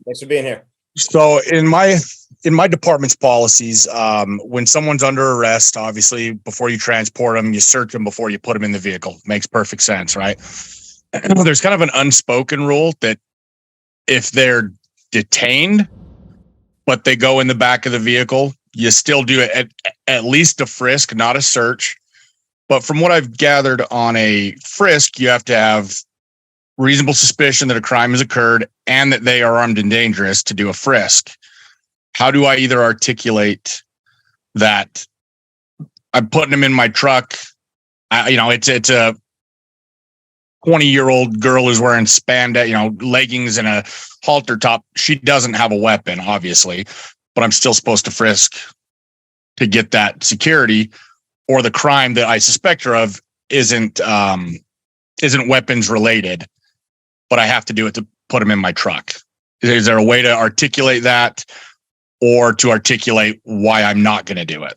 Thanks for being here. So in my department's policies, when someone's under arrest, obviously before you transport them, you search them before you put them in the vehicle. Makes perfect sense, right? There's kind of an unspoken rule that if they're detained, but they go in the back of the vehicle, you still do it at least a frisk, not a search. But from what I've gathered on a frisk, you have to have reasonable suspicion that a crime has occurred and that they are armed and dangerous to do a frisk. How do I either articulate that I'm putting them in my truck? It's a 20-year-old girl who's wearing spandex, leggings and a halter top. She doesn't have a weapon, obviously, but I'm still supposed to frisk to get that security. Or the crime that I suspect her of isn't weapons related, but I have to do it to put them in my truck. Is there a way to articulate that, or to articulate why I'm not going to do it?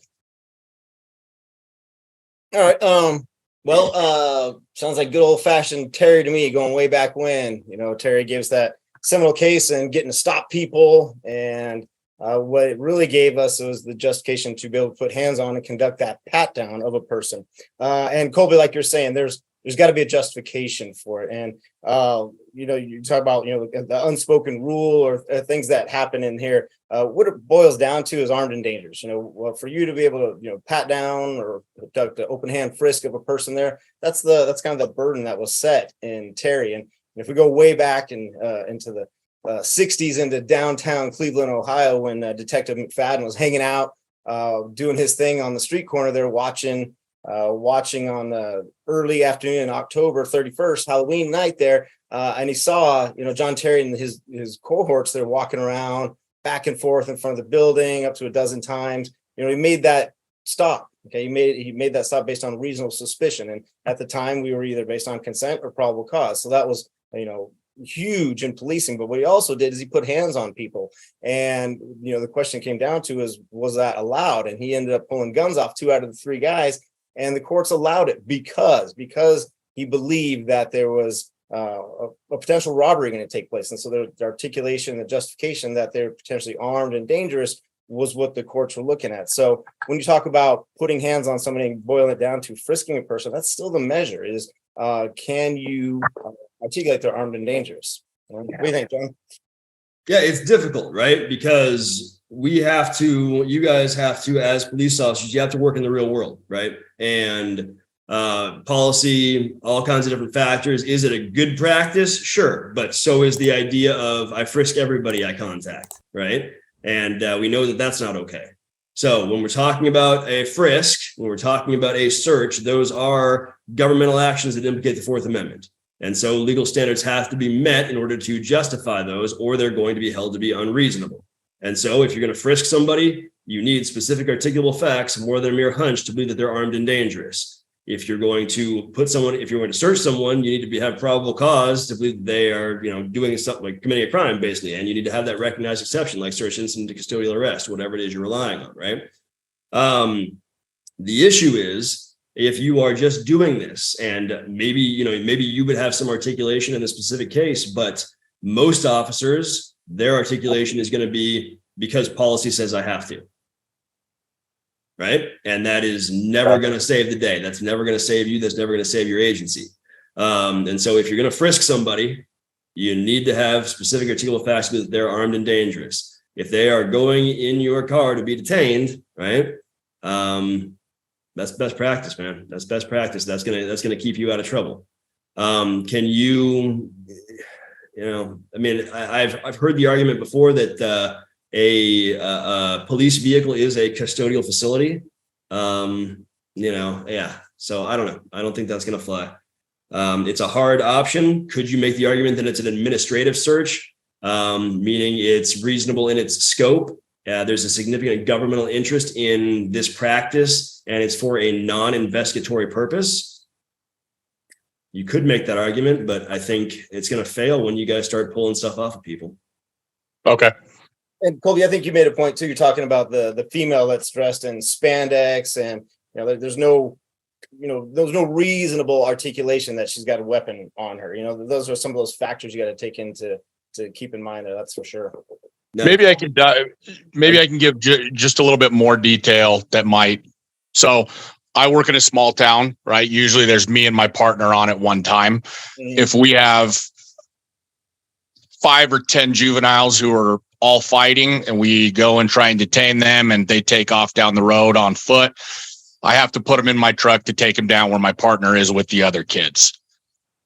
All right. Sounds like good old fashioned Terry to me, going way back when. Terry gives that seminal case and getting to stop people, and what it really gave us was the justification to be able to put hands on and conduct that pat down of a person. And Colby, like you're saying, there's got to be a justification for it. And you talk about the unspoken rule or things that happen in here. What it boils down to is armed and dangerous. For you to be able to pat down or conduct an open hand frisk of a person there, that's kind of the burden that was set in Terry. And if we go way back into the 60s into downtown Cleveland, Ohio, when Detective McFadden was hanging out, doing his thing on the street corner there, watching on the early afternoon, October 31st, Halloween night there, and he saw John Terry and his cohorts there walking around back and forth in front of the building up to a dozen times. He made that stop. Okay, he made that stop based on reasonable suspicion, and at the time we were either based on consent or probable cause. So that was huge in policing. But what he also did is he put hands on people, and the question came down to is, was that allowed? And he ended up pulling guns off 2 out of the 3 guys, and the courts allowed it because he believed that there was a potential robbery going to take place. And so the articulation, the justification that they're potentially armed and dangerous was what the courts were looking at. So when you talk about putting hands on somebody and boiling it down to frisking a person, that's still the measure is, can you articulate they're armed and dangerous? What do you think, John? Yeah, it's difficult, right? Because you guys have to, as police officers, you have to work in the real world, right? And policy, all kinds of different factors. Is it a good practice? Sure. But so is the idea of I frisk everybody I contact, right? And we know that that's not okay. So when we're talking about a frisk, when we're talking about a search, those are governmental actions that implicate the Fourth Amendment. And so legal standards have to be met in order to justify those, or they're going to be held to be unreasonable. And so if you're going to frisk somebody, you need specific articulable facts more than a mere hunch to believe that they're armed and dangerous. If you're going to search someone, you need to have probable cause to believe that they are, doing something like committing a crime, basically. And you need to have that recognized exception, like search incident to custodial arrest, whatever it is you're relying on, right? The issue is, if you are just doing this, and maybe you would have some articulation in a specific case, but most officers, their articulation is going to be because policy says I have to. Right. And that is never going to save the day. That's never going to save you. That's never going to save your agency. And so if you're going to frisk somebody, you need to have specific articulable facts that they're armed and dangerous. If they are going in your car to be detained, right? That's best practice, man. That's best practice. That's gonna keep you out of trouble. Can you, I've heard the argument before that a police vehicle is a custodial facility. Yeah. So I don't know. I don't think that's going to fly. It's a hard option. Could you make the argument that it's an administrative search, meaning it's reasonable in its scope? There's a significant governmental interest in this practice, and it's for a non-investigatory purpose. You could make that argument, but I think it's going to fail when you guys start pulling stuff off of people. Okay. And Colby, I think you made a point too. You're talking about the female that's dressed in spandex, and there's no reasonable articulation that she's got a weapon on her. Those are some of those factors you got to take into to keep in mind there. That's for sure. No. Maybe I can give just a little bit more detail that might. So I work in a small town, right? Usually there's me and my partner on at one time. If we have 5 or 10 juveniles who are all fighting and we go and try and detain them and they take off down the road on foot, I have to put them in my truck to take them down where my partner is with the other kids.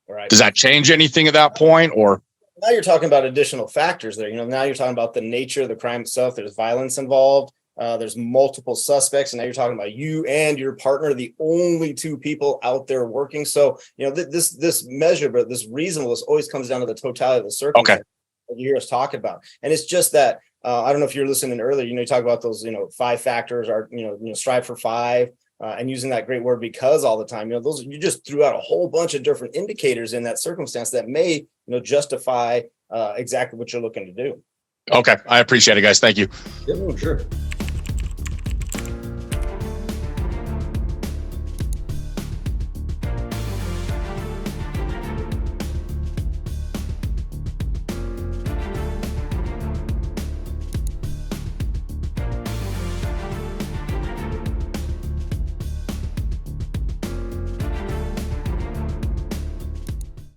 Right. Does that change anything at that point? Or now you're talking about additional factors there. Now you're talking about the nature of the crime itself. There's violence involved. There's multiple suspects, and now you're talking about you and your partner, the only 2 people out there working. So, this measure, but this reasonableness always comes down to the totality of the circumstances that you hear us talking about. And it's just that, I don't know if you're listening earlier, you talk about those, 5 factors are, strive for 5, and using that great word because all the time, those, you just threw out a whole bunch of different indicators in that circumstance that may, justify exactly what you're looking to do. okay, I appreciate it, guys. Thank you. Yep, sure.